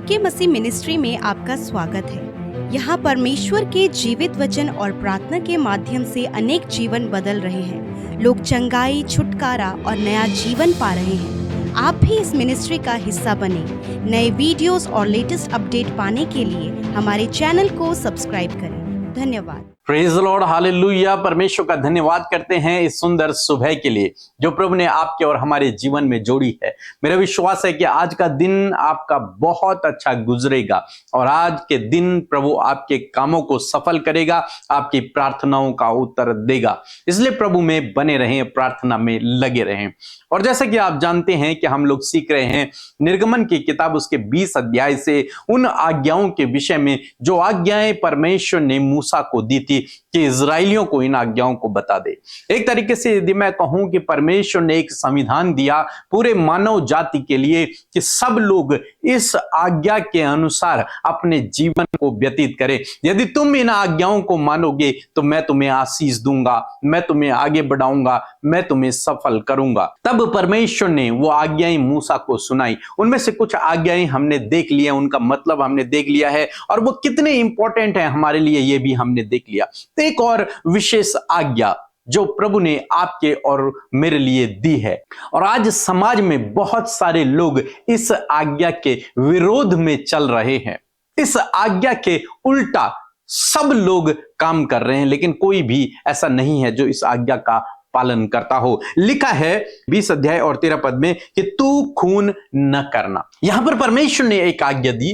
के मसीह मिनिस्ट्री में आपका स्वागत है। यहाँ परमेश्वर के जीवित वचन और प्रार्थना के माध्यम से अनेक जीवन बदल रहे हैं। लोग चंगाई, छुटकारा और नया जीवन पा रहे हैं। आप भी इस मिनिस्ट्री का हिस्सा बने। नए वीडियोस और लेटेस्ट अपडेट पाने के लिए हमारे चैनल को सब्सक्राइब करें। धन्यवाद। Praise the Lord, hallelujah. परमेश्वर का धन्यवाद करते हैं इस सुंदर सुबह के लिए जो प्रभु ने आपके और हमारे जीवन में जोड़ी है। मेरा विश्वास है कि आज का दिन आपका बहुत अच्छा गुजरेगा और आज के दिन प्रभु आपके कामों को सफल करेगा, आपकी प्रार्थनाओं का उत्तर देगा। इसलिए प्रभु में बने रहें, प्रार्थना में लगे रहें। और जैसा कि आप जानते हैं कि हम लोग सीख रहे हैं निर्गमन की किताब उसके 20 अध्याय से उन आज्ञाओं के विषय में जो आज्ञाएं परमेश्वर ने मूसा को दी थी कि इजराइलियों को इन आज्ञाओं को बता दे। एक तरीके से यदि मैं कहूं कि परमेश्वर ने एक संविधान दिया पूरे मानव जाति के लिए कि सब लोग इस आज्ञा के अनुसार अपने जीवन को व्यतीत करें। यदि तुम इन आज्ञाओं को मानोगे तो मैं तुम्हें आशीष दूंगा, मैं तुम्हें आगे बढ़ाऊंगा, मैं तुम्हें सफल करूंगा। तब परमेश्वर ने वो आज्ञाएं मूसा को सुनाई। उनमें से कुछ आज्ञाएं हमने देख लिया, उनका मतलब हमने देख लिया है और वो कितने इंपॉर्टेंट है हमारे लिए ये भी हमने देख लिया। तो एक और विशेष आज्ञा जो प्रभु ने आपके और मेरे लिए दी है, और आज समाज में बहुत सारे लोग इस आज्ञा के विरोध में चल रहे हैं। इस आज्ञा के उल्टा सब लोग काम कर रहे हैं, लेकिन कोई भी ऐसा नहीं है जो इस आज्ञा का पालन करता हो। लिखा है 20 अध्याय और 13 पद में कि तू खून न करना। यहां पर परमेश्वर ने एक आज्ञा दी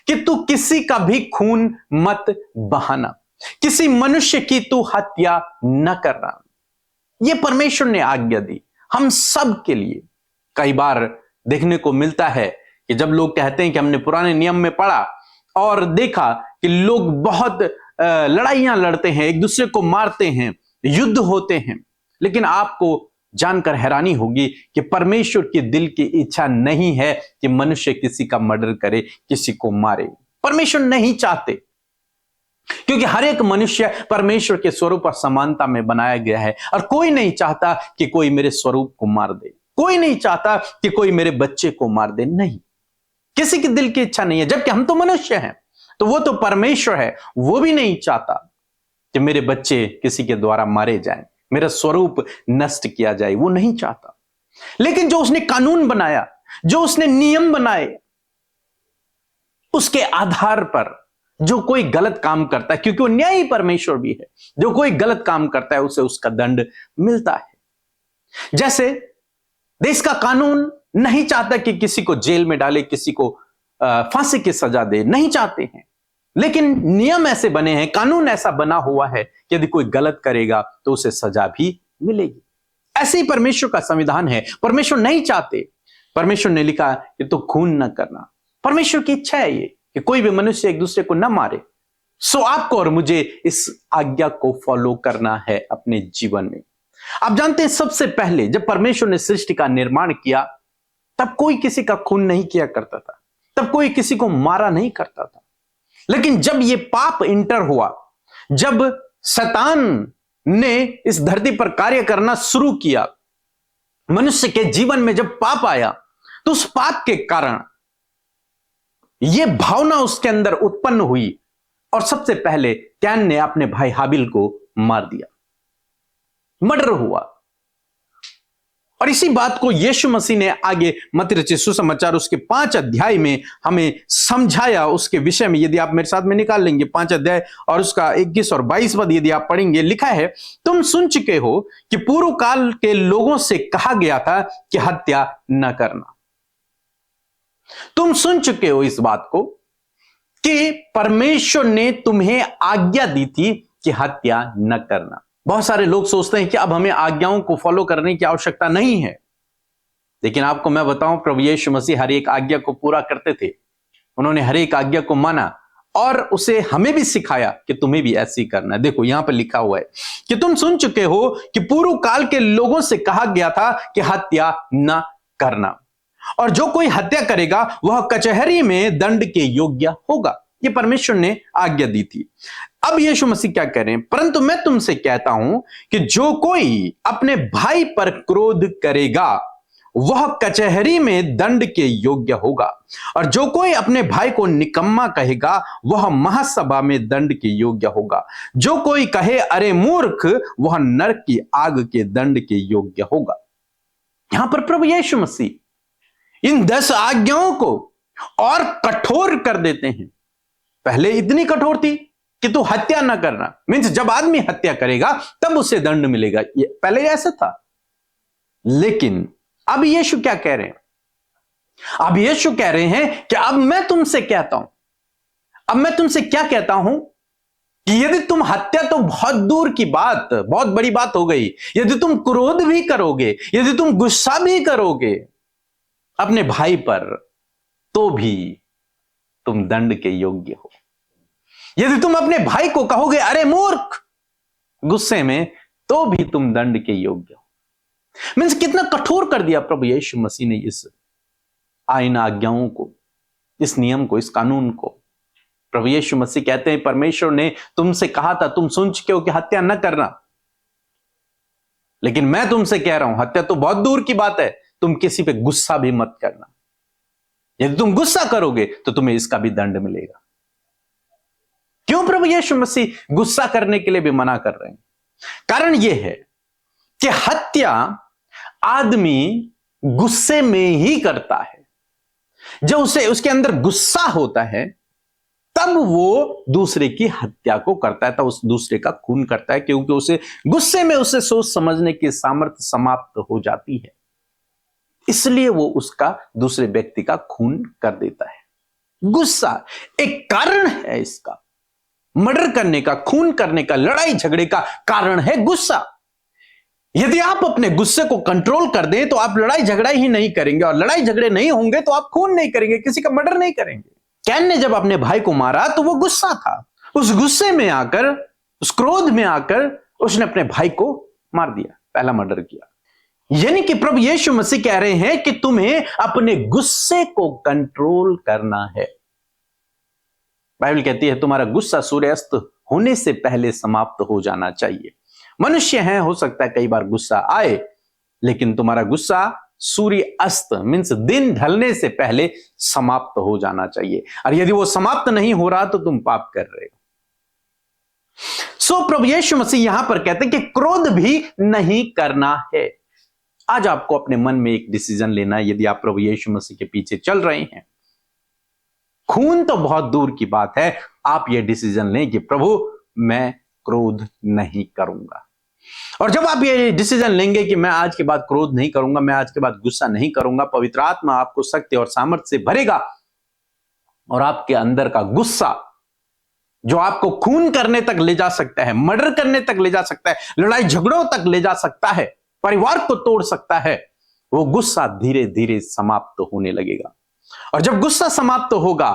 कि तू किसी का भी खून मत बहाना, किसी मनुष्य की तू हत्या न करना। यह परमेश्वर ने आज्ञा दी हम सब के लिए। कई बार देखने को मिलता है कि जब लोग कहते हैं कि हमने पुराने नियम में पढ़ा और देखा कि लोग बहुत लड़ाइयां लड़ते हैं, एक दूसरे को मारते हैं, युद्ध होते हैं, लेकिन आपको जानकर हैरानी होगी कि परमेश्वर के दिल की इच्छा नहीं है कि मनुष्य किसी का मर्डर करे, किसी को मारे। परमेश्वर नहीं चाहते, क्योंकि हर एक मनुष्य परमेश्वर के स्वरूप और समानता में बनाया गया है और कोई नहीं चाहता कि कोई मेरे स्वरूप को मार दे, कोई नहीं चाहता कि कोई मेरे बच्चे को मार दे। नहीं, किसी की दिल की इच्छा नहीं है। जबकि हम तो मनुष्य हैं, तो वो तो परमेश्वर है, वो भी नहीं चाहता कि मेरे बच्चे किसी के द्वारा मारे जाएं, मेरा स्वरूप नष्ट किया जाए, वो नहीं चाहता। लेकिन जो उसने कानून बनाया, जो उसने नियम बनाए, उसके आधार पर जो कोई गलत काम करता है, क्योंकि वो न्यायी परमेश्वर भी है, जो कोई गलत काम करता है उसे उसका दंड मिलता है। जैसे देश का कानून नहीं चाहता कि किसी को जेल में डाले, किसी को फांसी की सजा दे, नहीं चाहते हैं, लेकिन नियम ऐसे बने हैं, कानून ऐसा बना हुआ है कि यदि कोई गलत करेगा तो उसे सजा भी मिलेगी। ऐसे ही परमेश्वर का संविधान है। परमेश्वर नहीं चाहते, परमेश्वर ने लिखा कि तो खून न करना। परमेश्वर की इच्छा है ये कि कोई भी मनुष्य एक दूसरे को न मारे। सो आपको और मुझे इस आज्ञा को फॉलो करना है अपने जीवन में। आप जानते हैं सबसे पहले जब परमेश्वर ने सृष्टि का निर्माण किया तब कोई किसी का खून नहीं किया करता था, तब कोई किसी को मारा नहीं करता था। लेकिन जब ये पाप इंटर हुआ, जब शैतान ने इस धरती पर कार्य करना शुरू किया, मनुष्य के जीवन में जब पाप आया, तो उस पाप के कारण यह भावना उसके अंदर उत्पन्न हुई और सबसे पहले कैन ने अपने भाई हाबिल को मार दिया, मर्डर हुआ। और इसी बात को यीशु मसीह ने आगे मत्ती रचित सुसमाचार उसके 5 अध्याय में हमें समझाया। उसके विषय में यदि आप मेरे साथ में निकाल लेंगे 5 अध्याय और उसका 21 और 22 पद यदि आप पढ़ेंगे, लिखा है तुम सुन चुके हो कि पूर्व काल के लोगों से कहा गया था कि हत्या न करना। तुम सुन चुके हो इस बात को कि परमेश्वर ने तुम्हें आज्ञा दी थी कि हत्या न करना। बहुत सारे लोग सोचते हैं कि अब हमें आज्ञाओं को फॉलो करने की आवश्यकता नहीं है, लेकिन आपको मैं बताऊं प्रभु यीशु मसीह हर एक आज्ञा को पूरा करते थे। उन्होंने हर एक आज्ञा को माना और उसे हमें भी सिखाया कि तुम्हें भी ऐसे ही करना है। देखो यहां पर लिखा हुआ है कि तुम सुन चुके हो कि पूर्व काल के लोगों से कहा गया था कि हत्या न करना, और जो कोई हत्या करेगा वह कचहरी में दंड के योग्य होगा। ये परमेश्वर ने आज्ञा दी थी। अब यीशु मसीह क्या कह रहे हैं, परंतु मैं तुमसे कहता हूं कि जो कोई अपने भाई पर क्रोध करेगा वह कचहरी में दंड के योग्य होगा, और जो कोई अपने भाई को निकम्मा कहेगा वह महासभा में दंड के योग्य होगा। जो कोई कहे अरे मूर्ख, वह नरक की आग के दंड के योग्य होगा। यहां पर प्रभु यीशु मसीह इन 10 आज्ञाओं को और कठोर कर देते हैं। पहले इतनी कठोर थी कि तू हत्या ना करना, मीन्स जब आदमी हत्या करेगा तब उसे दंड मिलेगा, ये पहले ऐसा था। लेकिन अब यीशु क्या कह रहे हैं? अब यीशु कह रहे हैं कि अब मैं तुमसे कहता हूं, अब मैं तुमसे क्या कहता हूं कि यदि तुम हत्या, तो बहुत दूर की बात, बहुत बड़ी बात हो गई, यदि तुम क्रोध भी करोगे, यदि तुम गुस्सा भी करोगे अपने भाई पर, तो भी तुम दंड के योग्य हो। यदि तुम अपने भाई को कहोगे अरे मूर्ख गुस्से में, तो भी तुम दंड के योग्य हो। मीन्स कितना कठोर कर दिया प्रभु यीशु मसीह ने इस आईन आज्ञाओं को, इस नियम को, इस कानून को। प्रभु यीशु मसीह कहते हैं परमेश्वर ने तुमसे कहा था, तुम सुन चुके हो कि हत्या न करना, लेकिन मैं तुमसे कह रहा हूं हत्या तो बहुत दूर की बात है, तुम किसी पे गुस्सा भी मत करना। यदि तुम गुस्सा करोगे तो तुम्हें इसका भी दंड मिलेगा। क्यों प्रभु यीशु मसीह गुस्सा करने के लिए भी मना कर रहे हैं? कारण यह है कि हत्या आदमी गुस्से में ही करता है। जब उसके अंदर गुस्सा होता है तब वो दूसरे की हत्या को करता है, तब उस दूसरे का खून करता है, क्योंकि उसे गुस्से में उसे सोच समझने की सामर्थ्य समाप्त हो जाती है। इसलिए वो उसका दूसरे व्यक्ति का खून कर देता है। गुस्सा एक कारण है इसका, मर्डर करने का, खून करने का, लड़ाई झगड़े का कारण है गुस्सा। यदि आप अपने गुस्से को कंट्रोल कर दें तो आप लड़ाई झगड़ा ही नहीं करेंगे, और लड़ाई झगड़े नहीं होंगे तो आप खून नहीं करेंगे, किसी का मर्डर नहीं करेंगे। कैन ने जब अपने भाई को मारा तो वो गुस्सा था, उस गुस्से में आकर, उस क्रोध में आकर उसने अपने भाई को मार दिया, पहला मर्डर किया। यानी कि प्रभु यीशु मसीह कह रहे हैं कि तुम्हें अपने गुस्से को कंट्रोल करना है। बाइबल कहती है तुम्हारा गुस्सा सूर्यास्त होने से पहले समाप्त हो जाना चाहिए। मनुष्य हैं, हो सकता है कई बार गुस्सा आए, लेकिन तुम्हारा गुस्सा सूर्य अस्त मीन्स दिन ढलने से पहले समाप्त हो जाना चाहिए, और यदि वो समाप्त नहीं हो रहा तो तुम पाप कर रहे हो। सो प्रभु यीशु मसीह यहां पर कहते हैं कि क्रोध भी नहीं करना है। आज आपको अपने मन में एक डिसीजन लेना है, यदि आप प्रभु यीशु मसीह के पीछे चल रहे हैं। खून तो बहुत दूर की बात है, आप यह डिसीजन लें कि प्रभु मैं क्रोध नहीं करूंगा। और जब आप ये डिसीजन लेंगे कि मैं आज के बाद क्रोध नहीं करूंगा, मैं आज के बाद गुस्सा नहीं करूंगा, पवित्र आत्मा आपको शक्ति और सामर्थ्य से भरेगा, और आपके अंदर का गुस्सा जो आपको खून करने तक ले जा सकता है, मर्डर करने तक ले जा सकता है, लड़ाई झगड़ों तक ले जा सकता है, परिवार को तोड़ सकता है, वो गुस्सा धीरे धीरे समाप्त होने लगेगा। और जब गुस्सा समाप्त होगा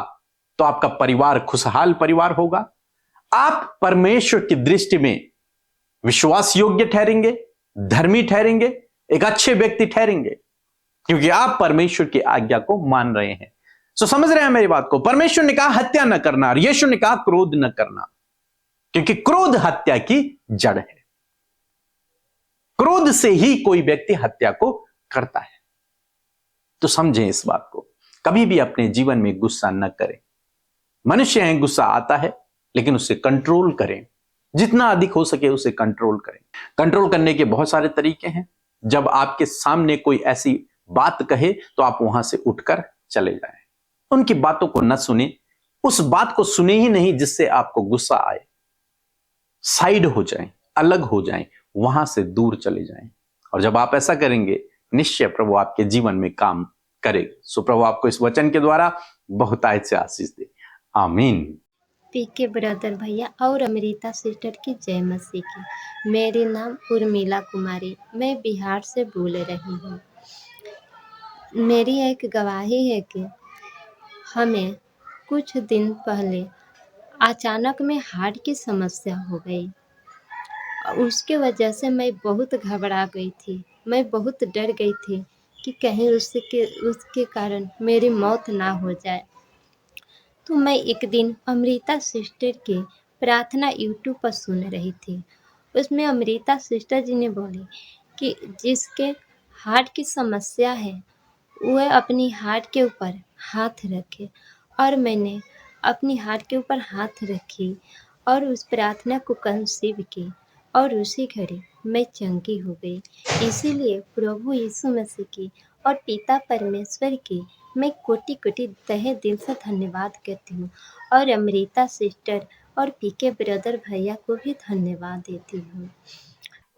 तो आपका परिवार खुशहाल परिवार होगा। आप परमेश्वर की दृष्टि में विश्वास योग्य ठहरेंगे, धर्मी ठहरेंगे, एक अच्छे व्यक्ति ठहरेंगे, क्योंकि आप परमेश्वर की आज्ञा को मान रहे हैं। सो समझ रहे हैं मेरी बात को? परमेश्वर ने कहा हत्या न करना, और यीशु ने कहा क्रोध न करना, क्योंकि क्रोध हत्या की जड़ है। क्रोध से ही कोई व्यक्ति हत्या को करता है। तो समझें इस बात को, कभी भी अपने जीवन में गुस्सा न करें। मनुष्य है, गुस्सा आता है, लेकिन उसे कंट्रोल करें, जितना अधिक हो सके उसे कंट्रोल करें। कंट्रोल करने के बहुत सारे तरीके हैं। जब आपके सामने कोई ऐसी बात कहे तो आप वहां से उठकर चले जाएं, उनकी बातों को न सुने, उस बात को सुने ही नहीं जिससे आपको गुस्सा आए। साइड हो जाएं, अलग हो जाएं, वहां से दूर चले जाएं। और जब आप ऐसा करेंगे, निश्चय प्रभु आपके जीवन में काम करेगा। सो प्रभु आपको इस वचन के द्वारा बहुतायत से आशीष दे। आमीन। पीके ब्रदर भैया और अमृता सिस्टर की जय मसीह की। मेरे नाम उर्मिला कुमारी, मैं बिहार से बोल रही हूँ। मेरी एक गवाही है कि हमें कुछ दिन पहले अचानक में हार्ट की समस्या हो गई। उसके वजह से मैं बहुत घबरा गई थी, मैं बहुत डर गई थी कि कहीं उसके कारण मेरी मौत ना हो जाए। तो मैं एक दिन अमृता सिस्टर की प्रार्थना यूट्यूब पर सुन रही थी। उसमें अमृता सिस्टर जी ने बोली कि जिसके हार्ट की समस्या है वह अपनी हार्ट के ऊपर हाथ रखे, और मैंने अपनी हार्ट के ऊपर हाथ रखी और उस प्रार्थना को कंसीव की, और उसी घड़ी मैं चंगी हो गई। इसीलिए प्रभु यीशु मसीह की और पिता परमेश्वर की मैं कोटि कोटि तहे दिल से धन्यवाद करती हूँ, और अमृता सिस्टर और पीके ब्रदर भैया को भी धन्यवाद देती हूँ।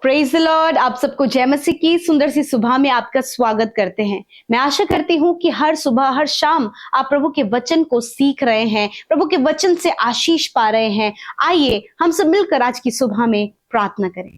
Praise the Lord. आप सबको जय मसीह की सुंदर सी सुबह में आपका स्वागत करते हैं। मैं आशा करती हूँ कि हर सुबह हर शाम आप प्रभु के वचन को सीख रहे हैं, प्रभु के वचन से आशीष पा रहे हैं। आइए हम सब मिलकर आज की सुबह में प्रार्थना करें।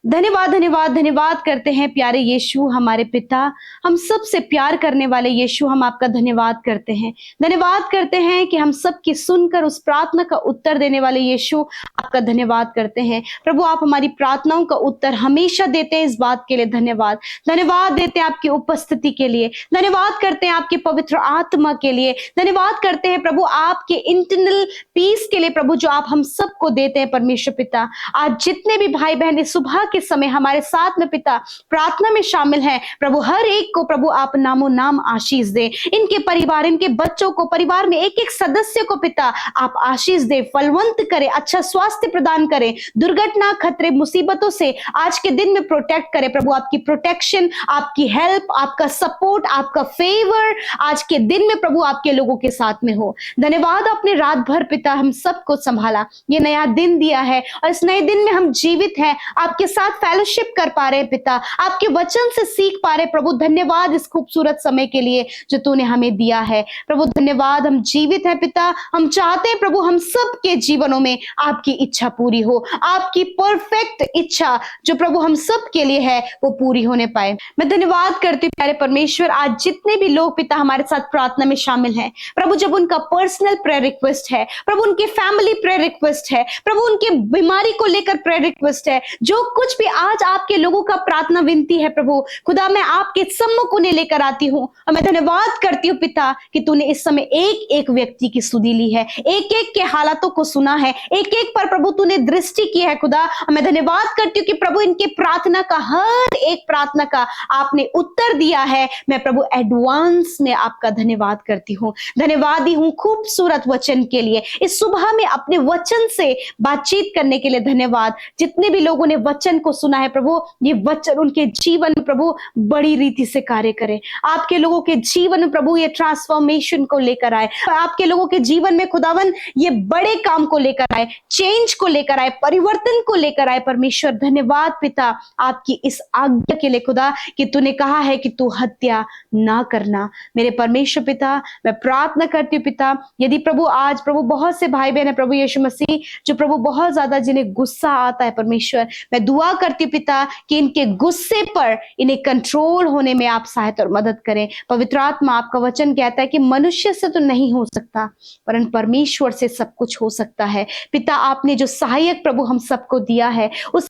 धन्यवाद धन्यवाद धन्यवाद करते हैं प्यारे यीशु हमारे पिता, हम सबसे प्यार करने वाले यीशु, हम आपका धन्यवाद करते हैं। धन्यवाद करते हैं कि हम सबकी सुनकर उस प्रार्थना का उत्तर देने वाले यीशु, आपका धन्यवाद करते हैं। प्रभु आप हमारी प्रार्थनाओं का उत्तर हमेशा देते हैं, इस बात के लिए धन्यवाद। धन्यवाद देते हैं आपकी उपस्थिति के लिए, धन्यवाद करते हैं आपके पवित्र आत्मा के लिए, धन्यवाद करते हैं प्रभु आपके इंटरनल पीस के लिए प्रभु, जो आप हम सबको देते हैं परमेश्वर पिता। आज जितने भी भाई बहन इस सुबह के समय हमारे साथ में पिता प्रार्थना में शामिल हैं, प्रभु हर एक को प्रभु आप नामो नाम आशीष दे। इनके परिवार, इनके बच्चों को, परिवार में एक एक सदस्य को पिता आप आशीष दे, फलवंत करे, अच्छा स्वास्थ्य प्रदान करे, दुर्घटना खतरे मुसीबतों से आज के दिन में प्रोटेक्ट करे प्रभु। आपकी प्रोटेक्शन, आपकी हेल्प, आपका सपोर्ट, आपका फेवर आज के दिन में प्रभु आपके लोगों के साथ में हो। धन्यवाद आपने रात भर पिता हम सबको संभाला, ये नया दिन दिया है और इस नए दिन में हम जीवित हैं, आपके साथ फेलोशिप कर पा रहे पिता, आपके वचन से सीख पा रहे प्रभु। धन्यवाद इस खूबसूरत समय के लिए जो तूने हमें दिया है प्रभु। धन्यवाद, हम जीवित हैं पिता। हम चाहते हैं प्रभु हम सबके जीवनों में आपकी इच्छा पूरी हो, आपकी परफेक्ट इच्छा जो प्रभु हम सब के लिए है वो पूरी होने पाए। मैं धन्यवाद करती हूँ प्यारे परमेश्वर, आज जितने भी लोग पिता हमारे साथ प्रार्थना में शामिल हैं प्रभु, जब उनका पर्सनल प्रेयर रिक्वेस्ट है प्रभु, उनके फैमिली प्रेयर रिक्वेस्ट है प्रभु, उनके बीमारी को लेकर प्रेयर रिक्वेस्ट है, जो कुछ भी आज आपके लोगों का प्रार्थना विनती है प्रभु खुदा, मैं आपके सम्मुख उन्हें लेकर आती हूँ और मैं धन्यवाद करती हूँ पिता कि तूने इस समय एक एक व्यक्ति की सुधि ली है, एक एक के हालातों को सुना है, एक एक पर प्रभु तूने दृष्टि की है खुदा। और मैं धन्यवाद करती हूँ कि प्रभु इनके प्रार्थना का, हर एक प्रार्थना का आपने उत्तर दिया है। मैं प्रभु एडवांस में आपका धन्यवाद करती हूँ, धन्यवादी हूँ खूबसूरत वचन के लिए, इस सुबह में अपने वचन से बातचीत करने के लिए धन्यवाद। जितने भी लोगों ने वचन को सुना है प्रभु, ये वचन उनके जीवन में प्रभु बड़ी रीति से कार्य करे, आपके लोगों के जीवन में प्रभु ये ट्रांसफॉर्मेशन को लेकर आए, आपके लोगों के जीवन में खुदावन ये बड़े काम को लेकर आए, चेंज को लेकर आए, परिवर्तन को लेकर आए। परमेश्वर धन्यवाद पिता आपकी इस आज्ञा के लिए खुदा कि तूने कहा है कि तू हत्या ना करना। मेरे परमेश्वर पिता मैं प्रार्थना करती हूँ पिता, यदि प्रभु आज प्रभु बहुत से भाई बहन है प्रभु यीशु मसीह जो प्रभु बहुत ज्यादा जिन्हें गुस्सा आता है परमेश्वर, मैं दुआ करती हूँ पिता कि इनके गुस्से पर इन्हें कंट्रोल होने में आप सहायता और मदद करें। पवित्र आत्मा आपका वचन कहता है कि मनुष्य से तो नहीं हो सकता परंतु परमेश्वर से सब कुछ हो सकता है। पिता आपने जो सहायक प्रभु हम सबको दिया है, उस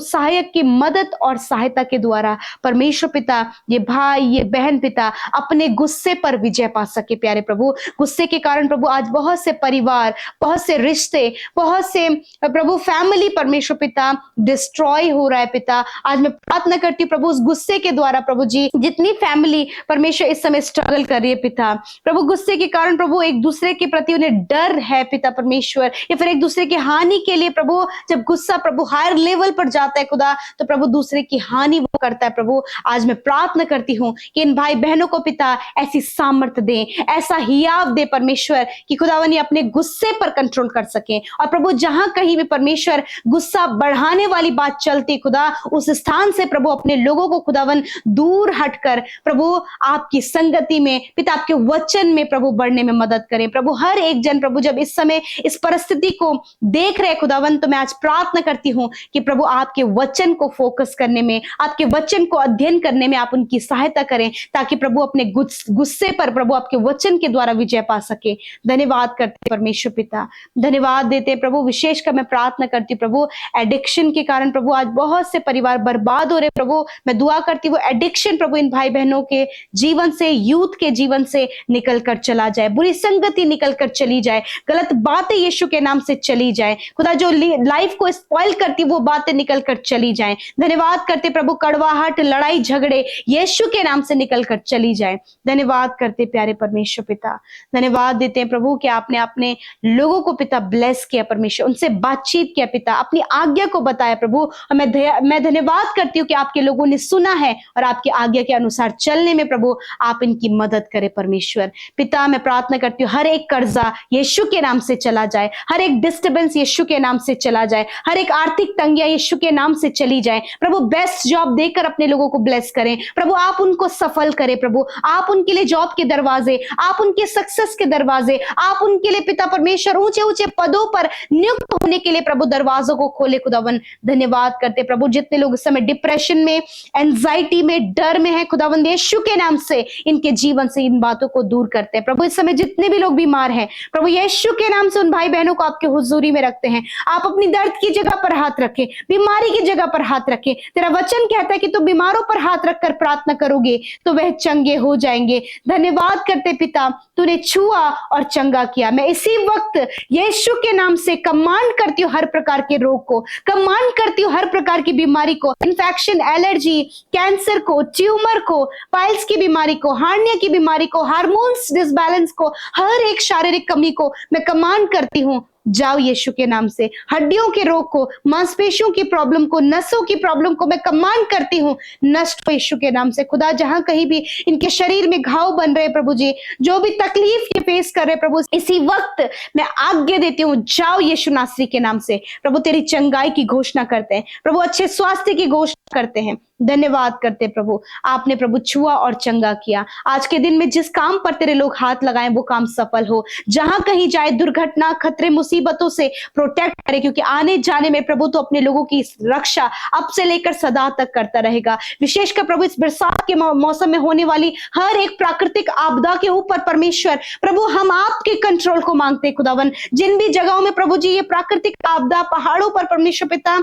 सहायक की मदद और सहायता के द्वारा परमेश्वर पिता ये भाई ये बहन पिता अपने गुस्से पर विजय पा सके। प्यारे प्रभु, गुस्से के कारण प्रभु आज बहुत से परिवार, बहुत से रिश्ते, बहुत से प्रभु फैमिली परमेश्वर पिता डिस्ट्रॉय हो रहा है पिता। आज मैं प्रार्थना करती हूँ प्रभु उस गुस्से के द्वारा प्रभु जी जितनी फैमिली परमेश्वर इस समय स्ट्रगल कर रही है पिता, प्रभु गुस्से के कारण प्रभु एक दूसरे के प्रति उन्हें डर है पिता परमेश्वर, या फिर एक दूसरे की हानि के लिए प्रभु जब गुस्सा प्रभु हायर लेवल पर जाता है खुदा तो प्रभु दूसरे की हानि वो करता है प्रभु। आज मैं प्रार्थना करती हूँ कि इन भाई बहनों को पिता ऐसी सामर्थ्य दे, ऐसा हियाव दे परमेश्वर कि खुदावन अपने गुस्से पर कंट्रोल कर सके। और प्रभु जहां कहीं भी परमेश्वर गुस्सा बढ़ाने वाली बात चलती खुदा, उस स्थान से प्रभु अपने लोगों को खुदावन दूर हटकर प्रभु आपकी संगति में पिता आपके वचन में प्रभु बढ़ने में मदद करें। प्रभु हर एक जन प्रभु जब इस समय इस परिस्थिति को देख रहे खुदावन, तो मैं आज प्रार्थना करती हूँ कि प्रभु आपके वचन को फोकस करने में, आपके वचन को अध्ययन करने में आप उनकी सहायता करें ताकि प्रभु अपने गुस्से पर प्रभु आपके वचन के द्वारा विजय पा सके। धन्यवाद करते परमेश्वर पिता, धन्यवाद देते प्रभु। विशेषकर मैं प्रार्थना करती प्रभु एडिक्शन के कारण प्रभु प्रभु आज बहुत से परिवार बर्बाद हो रहे प्रभु, मैं दुआ करती हूँ वो एडिक्शन प्रभु इन भाई बहनों के जीवन से, यूथ के जीवन से निकल कर चला जाए, बुरी संगति निकल कर चली जाए, गलत बातें यीशु के नाम से चली जाए खुदा, जो लाइफ को स्पॉइल करती वो बातें निकल कर चली जाए। धन्यवाद करते प्रभु, कड़वाहट, लड़ाई झगड़े यीशु के नाम से निकल कर चली जाए। धन्यवाद करते प्यारे परमेश्वर पिता, धन्यवाद देते हैं प्रभु कि आपने अपने लोगों को पिता ब्लेस किया परमेश्वर, उनसे बातचीत किया पिता, अपनी आज्ञा को बताया प्रभु। और मैं धन्यवाद करती हूँ कि आपके लोगों ने सुना है और आपकी आज्ञा के अनुसार चलने में प्रभु आप इनकी मदद करें परमेश्वर पिता। मैं प्रार्थना करती हूँ हर एक कर्जा यीशु के नाम से चला जाए, हर एक डिस्टर्बेंस यीशु के नाम से चला जाए, हर एक आर्थिक तंगियां यीशु के नाम से चली जाए प्रभु। बेस्ट जॉब देकर अपने लोगों को ब्लेस करें प्रभु, आप उनको सफल करें प्रभु, आप उनके लिए जॉब के दरवाजे, आप उनके सक्सेस के दरवाजे, आप उनके लिए पिता परमेश्वर ऊंचे ऊंचे पदों पर नियुक्त होने के लिए प्रभु दरवाजों को खोले खुदावन। धन्यवाद करते प्रभु, जितने लोग इस समय डिप्रेशन में, एंजाइटी में, डर में है खुदावन, यीशु के नाम से इनके जीवन से इन बातों को दूर करते हैं प्रभु। इस समय जितने भी लोग बीमार हैं प्रभु यीशु के नाम से उन भाई बहनों को आपके हुजूरी में रखते हैं। आप अपनी दर्द की जगह पर हाथ रखें, बीमारी की जगह पर हाथ रखें। तेरा वचन कहता है कि तुम बीमारों पर हाथ रखकर प्रार्थना करोगे तो वह चंगे हो जाएंगे। धन्यवाद करते पिता, तूने छुआ और चंगा किया। मैं इसी वक्त यीशु के नाम से कमांड करती हूँ हर प्रकार के रोग को, कमांड करती हूँ हर प्रकार की बीमारी को, इन्फेक्शन, एलर्जी, कैंसर को, ट्यूमर को, पाइल्स की बीमारी को, हार्निया की बीमारी को, हार्मोन्स डिसबैलेंस को, हर एक शारीरिक कमी को मैं कमांड करती हूँ जाओ यीशु के नाम से। हड्डियों के रोग को, मांसपेशियों की प्रॉब्लम को, नसों की प्रॉब्लम को मैं कमांड करती हूँ नष्ट हो यीशु के नाम से। खुदा जहां कहीं भी इनके शरीर में घाव बन रहे प्रभु जी, जो भी तकलीफ ये फेस कर रहे प्रभु, इसी वक्त मैं आज्ञा देती हूँ जाओ यीशु नासरी के नाम से प्रभु। तेरी चंगाई की घोषणा करते हैं प्रभु, अच्छे स्वास्थ्य की घोषणा करते हैं। धन्यवाद करते प्रभु, आपने प्रभु छुआ और चंगा किया। आज के दिन में जिस काम पर तेरे लोग हाथ लगाएं वो काम सफल हो, जहां कहीं जाए दुर्घटना, खतरे, मुसीबतों से प्रोटेक्ट करे, क्योंकि आने जाने में प्रभु तो अपने लोगों की रक्षा अब से लेकर सदा तक करता रहेगा। विशेषकर प्रभु इस बरसात के मौसम में होने वाली हर एक प्राकृतिक आपदा के ऊपर परमेश्वर प्रभु हम आपके कंट्रोल को मांगते हैं खुदावन। जिन भी जगहों में प्रभु जी ये प्राकृतिक आपदा, पहाड़ों पर परमेश्वर पिता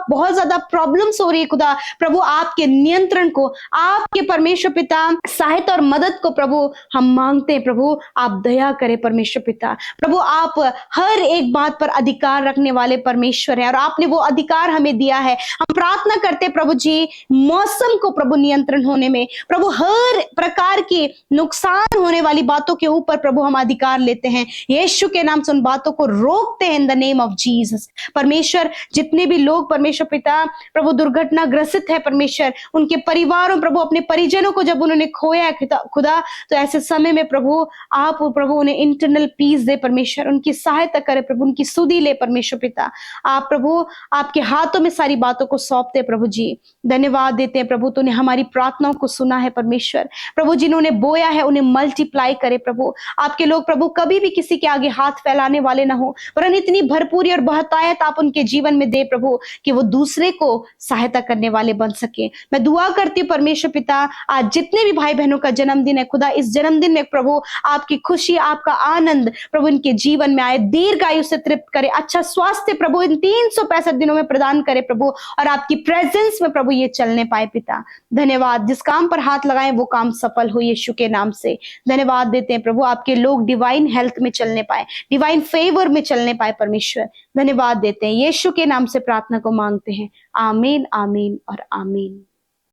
बहुत ज्यादा प्रॉब्लम्स हो रही है खुदा, प्रभु आपके नियंत्रण को, आपके परमेश्वर पिता सहायता और मदद को प्रभु हम मांगते हैं। प्रभु आप दया करें परमेश्वर पिता, प्रभु आप हर एक बात पर अधिकार रखने वाले परमेश्वर हैं और आपने वो अधिकार हमें दिया है। हम प्रार्थना करते प्रभु जी मौसम को प्रभु नियंत्रण होने में, प्रभु हर प्रकार की नुकसान होने वाली बातों के ऊपर प्रभु हम अधिकार लेते हैं। यीशु के नाम से उन बातों को रोकते हैं in the name of Jesus. परमेश्वर जितने भी लोग परमेश्वर पिता प्रभु दुर्घटना ग्रसित है परमेश्वर, उनके परिवारों प्रभु अपने परिजनों को जब उन्होंने खोया है खुदा, तो ऐसे समय में प्रभु आप प्रभु उन्हें इंटरनल पीस दे परमेश्वर, उनकी सहायता करे प्रभु, उनकी सुधि ले परमेश्वर पिता। आप प्रभु आपके हाथों में सारी बातों को सौंपते प्रभु जी। धन्यवाद देते हैं प्रभु, तूने हमारी प्रार्थनाओं को सुना है परमेश्वर। प्रभु जिन्होंने बोया है उन्हें मल्टीप्लाई करे प्रभु। आपके लोग प्रभु कभी भी किसी के आगे हाथ फैलाने वाले ना हो, वरन इतनी भरपूरी और बहुतायत आप उनके जीवन में दे प्रभु कि वो दूसरे को सहायता करने वाले बन सके। मैं दुआ करती हूँ परमेश्वर पिता आज जितने भी भाई बहनों का जन्मदिन है खुदा, इस जन्मदिन में प्रभु आपकी खुशी, आपका आनंद प्रभु इनके जीवन में आए, दीर्घ आयु से तृप्त करे, अच्छा स्वास्थ्य प्रभु इन 365 दिनों में प्रदान करे प्रभु, और आपकी प्रेजेंस में प्रभु ये चलने पाए पिता। धन्यवाद, जिस काम पर हाथ लगाएं वो काम सफल हो यीशु के नाम से। धन्यवाद देते हैं प्रभु, आपके लोग डिवाइन हेल्थ में चलने पाए, डिवाइन फेवर में चलने पाए परमेश्वर। धन्यवाद देते हैं, यीशु के नाम से प्रार्थना को मांगते हैं। आमीन, आमीन और आमीन।